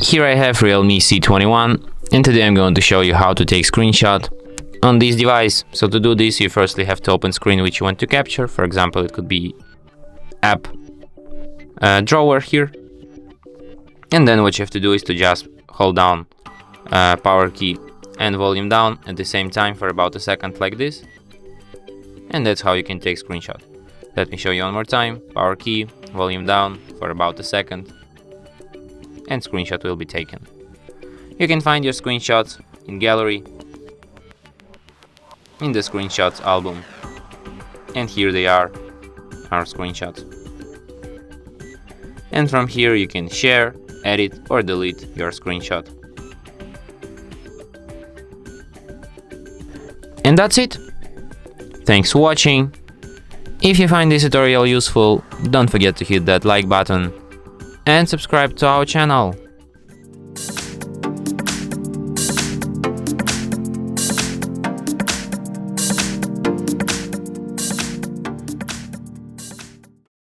Here I have REALME C21, and today I'm going to show you how to take screenshot on this device. So to do this, you firstly have to open screen which you want to capture. For example, it could be app drawer here. And then what you have to do is to just hold down power key and volume down at the same time for about a second like this. And that's how you can take screenshot. Let me show you one more time. Power key, volume down for about a second, and screenshot will be taken. You can find your screenshots in gallery, in the screenshots album, and here they are, our screenshots. And from here you can share, edit or delete your screenshot. And that's it. Thanks for watching. If you find this tutorial useful, don't forget to hit that like button and subscribe to our channel.